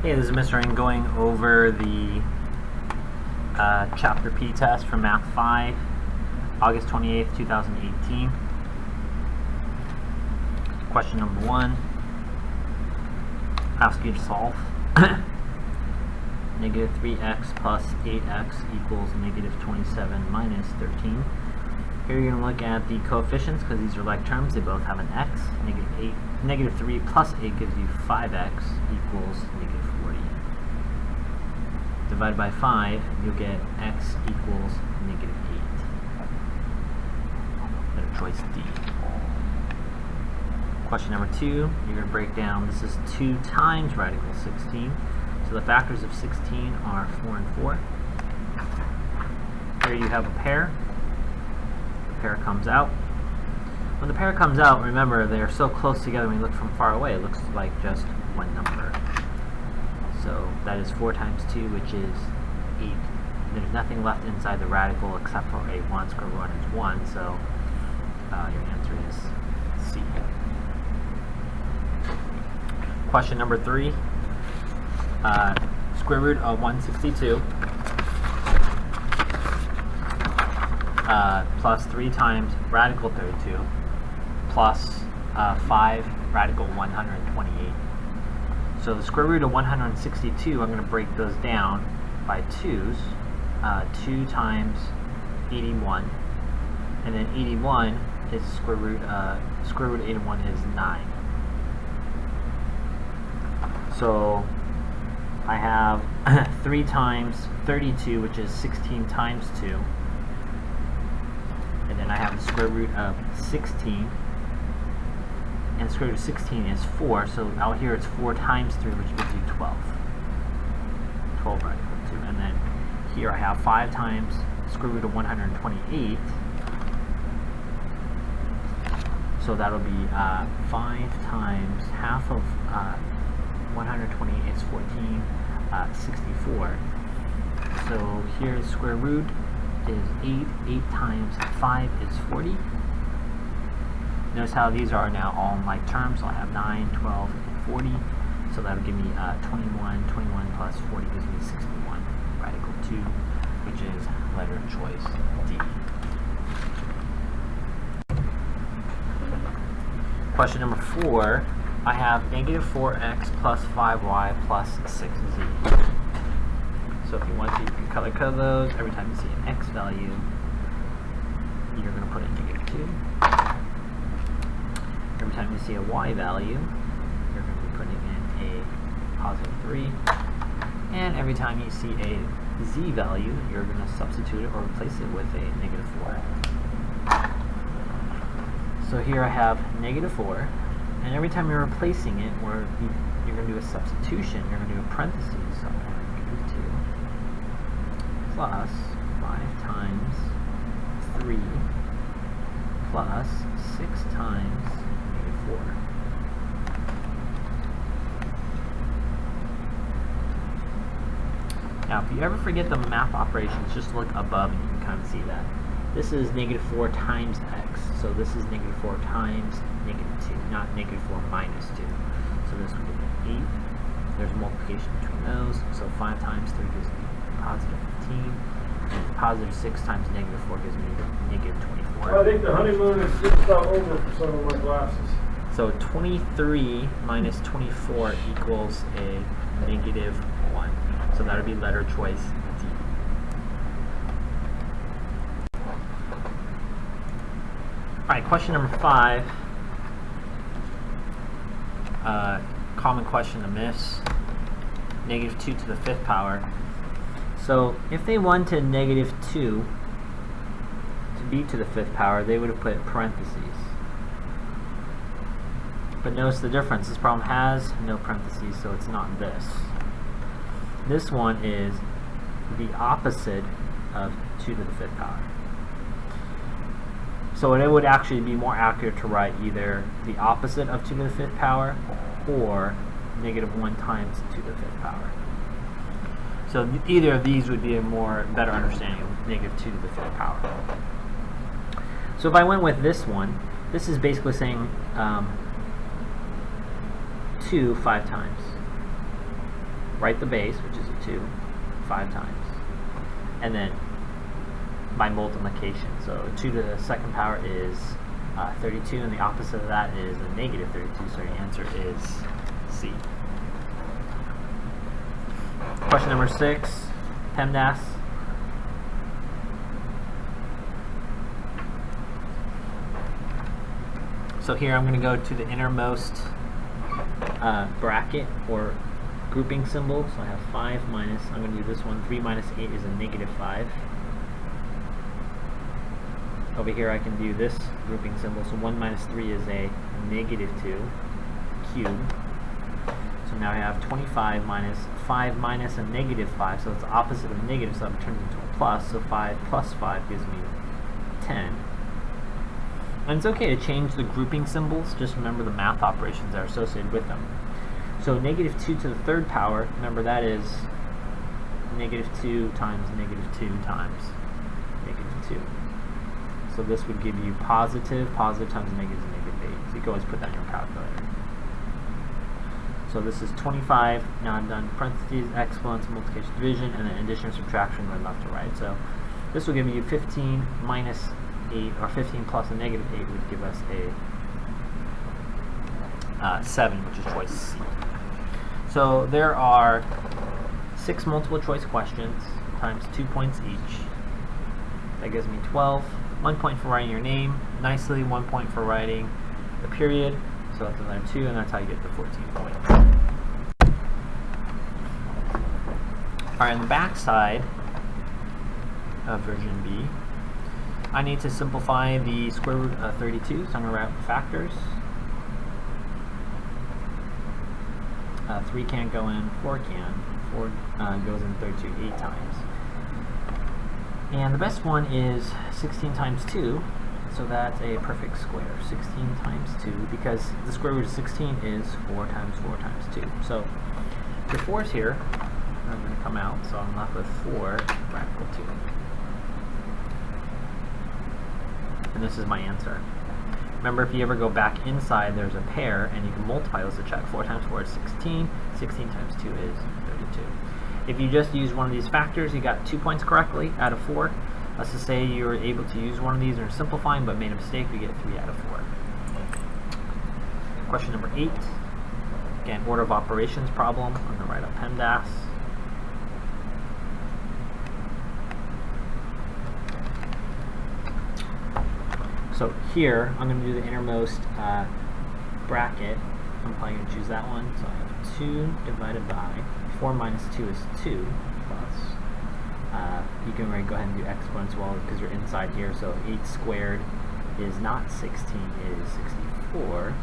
Hey, this is Mr. Ng going over the Chapter P test from Math 5, August 28th, 2018. Question number 1. Ask you to solve. Negative 3x plus 8x equals negative 27 minus 13. Here you're going to look at the coefficients because these are like terms. They both have an x. Negative 3 plus 8 gives you 5x equals negative 40. Divided by 5, you'll get x equals negative 8. Letter choice D. Question number 2, you're going to break down, this is 2 times radical 16. So the factors of 16 are 4 and 4. Here you have a pair. The pair comes out. When the pair comes out, remember they're so close together when you look from far away, it looks like just one number. So that is 4 times 2, which is 8. There's nothing left inside the radical except for a 1. Square root is 1, so your answer is C. Question number 3. Square root of 162 plus 3 times radical 32 plus 5 radical 128. So the square root of 162, I'm going to break those down by 2's. 2 times 81, and then 81 is square root of 81 is 9. So I have 3 times 32, which is 16 times 2. And then I have the square root of 16. And the square root of 16 is 4. So out here it's 4 times 3, which gives you 12. 12 right equal to 2. And then here I have 5 times square root of 128. So that'll be 5 times half of 128 is 14, 64. So here the square root is 8. 8 times 5 is 40. Notice how these are now all in like terms. So I have 9, 12, and 40. So that'll give me 21. 21 plus 40 gives me 61. Radical 2, which is letter choice D. Question number 4. I have negative 4x plus 5y plus 6z. So if you want to, you can color code those. Every time you see an x value, you're going to put in negative 2. Every time you see a y value, you're going to be putting in a positive 3. And every time you see a z value, you're going to substitute it or replace it with a negative 4. So here I have negative 4. And every time you're replacing it, you're going to do a substitution. You're going to do a parentheses. So negative 2 plus 5 times 3 plus 6 times negative 4. Now, if you ever forget the math operations, just look above and you can kind of see that. This is negative 4 times x. So this is negative 4 times negative 2, not negative 4 minus 2. So this would be 8. There's multiplication between those. So 5 times 3 gives me positive 15. And positive 6 times negative 4 gives me negative 24. Well, I think the honeymoon is just about over for some of my classes. So 23 minus 24 equals a negative 1. So that would be letter choice D. Alright, question number 5. Common question to miss. Negative 2 to the 5th power. So if they wanted negative 2 to be to the 5th power, they would have put parentheses. But notice the difference. This problem has no parentheses, so it's not this. This one is the opposite of 2 to the 5th power. So it would actually be more accurate to write either the opposite of 2 to the 5th power or negative 1 times 2 to the 5th power. So either of these would be a better understanding of negative 2 to the 5th power. So if I went with this one, this is basically saying 2 5 times. write the base, which is a 2, 5 times, and then by multiplication. So 2 to the second power is 32, and the opposite of that is a negative 32, so your answer is C. Question number 6, PEMDAS. So here I'm going to go to the innermost bracket or grouping symbol. So I have 5 minus, I'm going to do this one, 3 minus 8 is a negative 5. Over here I can do this grouping symbol, so 1 minus 3 is a negative 2 cubed. So now I have 25 minus 5 minus a negative 5, so it's the opposite of negative, so it turns into a plus, so 5 plus 5 gives me 10. And it's okay to change the grouping symbols, just remember the math operations that are associated with them. So negative 2 to the third power, remember that is negative 2 times negative 2 times negative 2. So this would give you positive times negative is negative 8. So you can always put that in your calculator. So this is 25, now I'm done parentheses, exponents, multiplication, division, and then addition or subtraction going left to right. So this will give you 15 minus 8, or 15 plus a negative 8 would give us a 7, which is choice C. So there are 6 multiple choice questions times 2 points each. That gives me 12. 1 point for writing your name nicely, 1 point for writing the period, so that's another 2, and that's how you get the 14 points. Alright, on the back side of version B, I need to simplify the square root of 32, so I'm going to write factors. 3 can't go in, 4 can. 4 goes in 32 8 times. And the best one is 16 times 2, so that's a perfect square. 16 times 2, because the square root of 16 is 4 times 4 times 2. So the 4's here are going to come out, so I'm left with 4 radical 2. And this is my answer. Remember, if you ever go back inside, there's a pair, and you can multiply those to check. 4 times 4 is 16. 16 times 2 is 32. If you just use one of these factors, you got 2 points correctly out of 4. Let's just say you were able to use one of these and simplifying, but made a mistake, you get 3 out of 4. Question number 8. Again, order of operations problem. I'm going to write up PEMDAS. So here, I'm going to do the innermost bracket. I'm probably going to choose that one. So I have 2 divided by 4 minus 2 is 2 plus. You can go ahead and do exponents as well because you're inside here. So 8 squared is not 16, it is 64.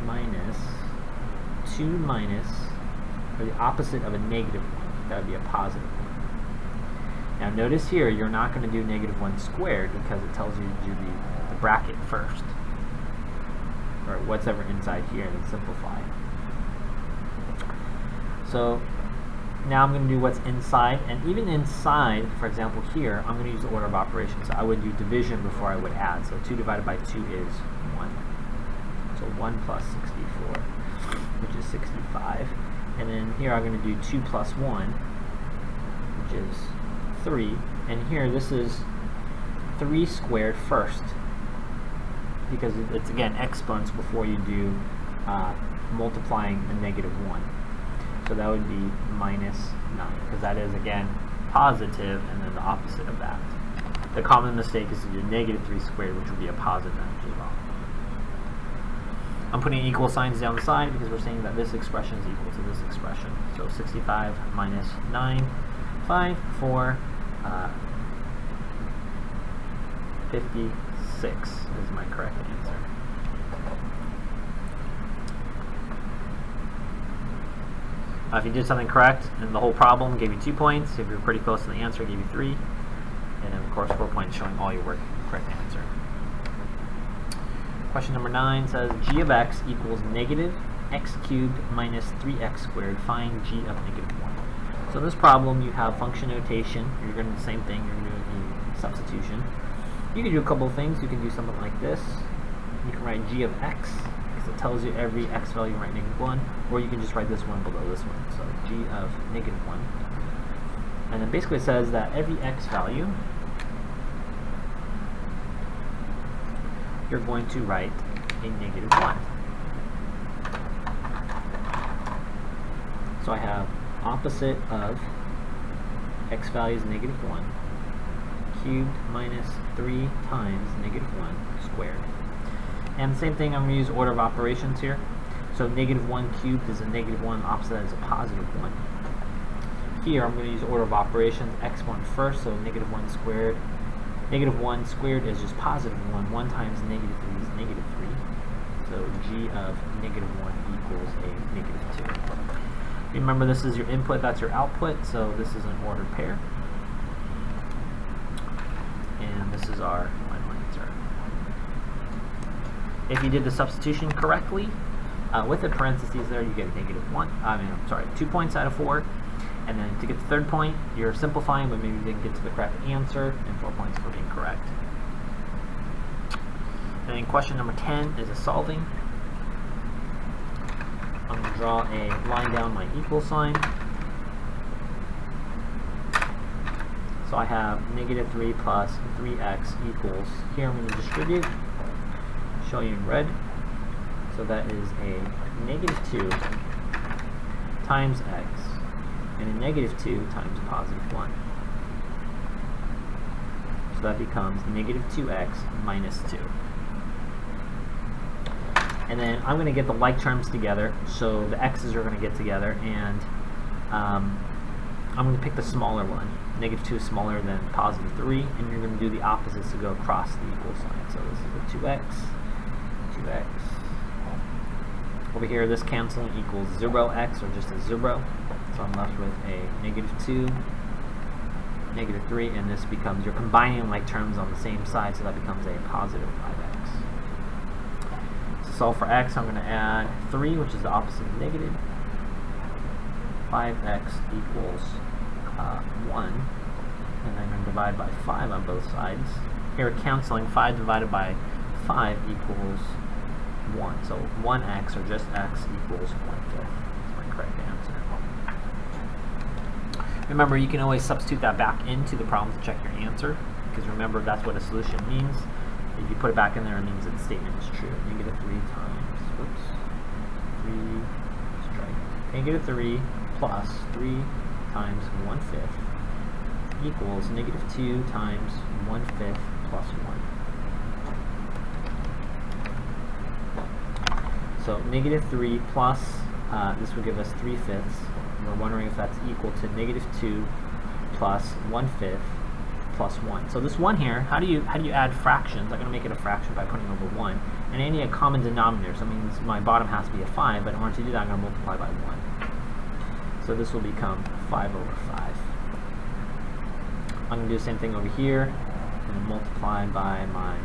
Minus 2 minus, or the opposite of a negative 1. That would be a positive 1. Now notice here, you're not going to do negative 1 squared because it tells you to do the bracket first. Or what's ever inside here, and then simplify. So now I'm going to do what's inside, and even inside, for example here, I'm going to use the order of operations. So I would do division before I would add. So 2 divided by 2 is 1. So 1 plus 64, which is 65. And then here I'm going to do 2 plus 1, which is 3. And here this is 3 squared first, because it's again exponents before you do multiplying a negative 1. So that would be minus 9, because that is again positive and then the opposite of that. The common mistake is to do negative 3 squared, which would be a positive energy law. I'm putting equal signs down the side because we're saying that this expression is equal to this expression. So 65 minus 9, 5, 4, 56 is my correct answer. If you did something correct and the whole problem gave you 2 points, if you're pretty close to the answer, it gave you 3. And then of course 4 points showing all your work correct answer. Question number 9 says g of x equals negative x cubed minus 3x squared. Find g of negative 1. So in this problem you have function notation. You're going to do the same thing. You're going to do a substitution. You can do a couple of things. You can do something like this. You can write g of x. X because it tells you every x value write -1, or you can just write this one below this one. So g of -1. And then basically it says that every x value, you're going to write a -1. So I have opposite of x value is -1 cubed minus 3 times -1 squared. And the same thing, I'm going to use order of operations here. So -1 cubed is a -1, opposite is a +1. Here I'm going to use order of operations, x1 first, so -1 squared. -1 squared is just +1. 1 times -3 is -3. So g of -1 equals a -2. Remember, this is your input, that's your output, so this is an ordered pair. And this is our final answer. If you did the substitution correctly, with the parentheses there, you get -1. 2 points out of 4. And then to get the third point, you're simplifying, but maybe you didn't get to the correct answer, and 4 points for being correct. And then question number 10 is a solving. I'm going to draw a line down my equal sign. So I have -3 plus 3x equals, here I'm going to distribute, show you in red. So that is a -2 times x, and a -2 times +1. So that becomes -2x minus 2. And then I'm going to get the like terms together, so the x's are going to get together, and I'm going to pick the smaller one. -2 is smaller than +3, and you're going to do the opposites to go across the equal sign. So this is a 2x, 2x. Over here, this canceling equals 0x, or just a 0. So I'm left with a -2, -3, and this becomes, you're combining like terms on the same side, so that becomes a +5x. To solve for x, I'm going to add 3, which is the opposite of negative. 5x equals 1, and I'm going to divide by 5 on both sides. Here, canceling 5 divided by 5 equals 1. So 1x, or just x, equals 1/5. That's my correct answer. Remember, you can always substitute that back into the problem to check your answer, because remember, that's what a solution means. If you put it back in there, it means that the statement is true. -3 times, whoops, 3, strike, -3 plus 3 times 1/5 equals -2 times 1/5 plus 1. So -3 plus, this would give us 3/5. We're wondering if that's equal to -2 plus 1/5 plus 1. So this 1 here, how do you add fractions? I'm going to make it a fraction by putting over 1. And I need a common denominator, so it means my bottom has to be a 5, but in order to do that, I'm going to multiply by 1. So this will become 5/5. I'm going to do the same thing over here, and multiply by my,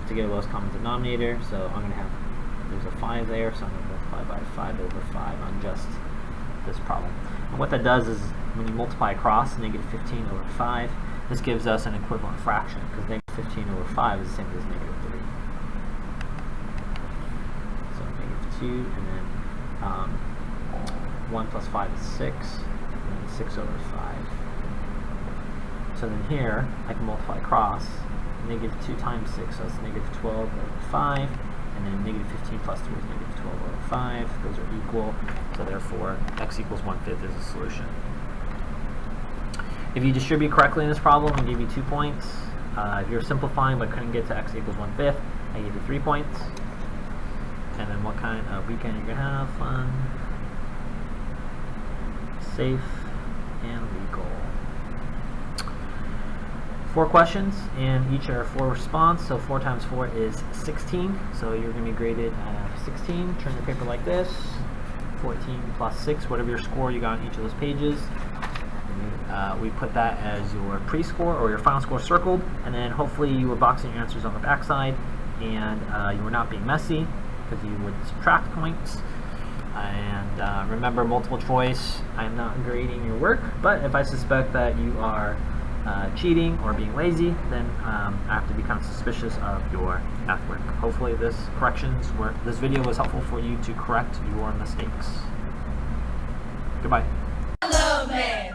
to get a lowest common denominator, so I'm going to have, there's a 5 there, so I'm going to multiply by 5/5 on just this problem. And what that does is, when you multiply across -15/5, this gives us an equivalent fraction, because -15/5 is the same as -3. So -2, and then 1 plus 5 is 6, and then 6/5. So then here, I can multiply across, -2 times 6, so that's -12/5, and then -15 plus 3 is -12/5. Those are equal, so therefore x equals 1/5 is a solution. If you distribute correctly in this problem, I give you 2 points. If you're simplifying but couldn't get to x equals 1/5, I give you 3 points. And then what kind of weekend you're going to have? Fun, safe, and legal. 4 questions, and each are 4 response, so 4 times 4 is 16, so you're going to be graded 16. Turn your paper like this, 14 plus 6, whatever your score you got on each of those pages. We put that as your pre-score, or your final score circled, and then hopefully you were boxing your answers on the back side, and you were not being messy, because you would subtract points. And remember, multiple choice, I'm not grading your work, but if I suspect that you are cheating or being lazy, then I have to become suspicious of your math work. Hopefully this video was helpful for you to correct your mistakes. Goodbye. Hello, man.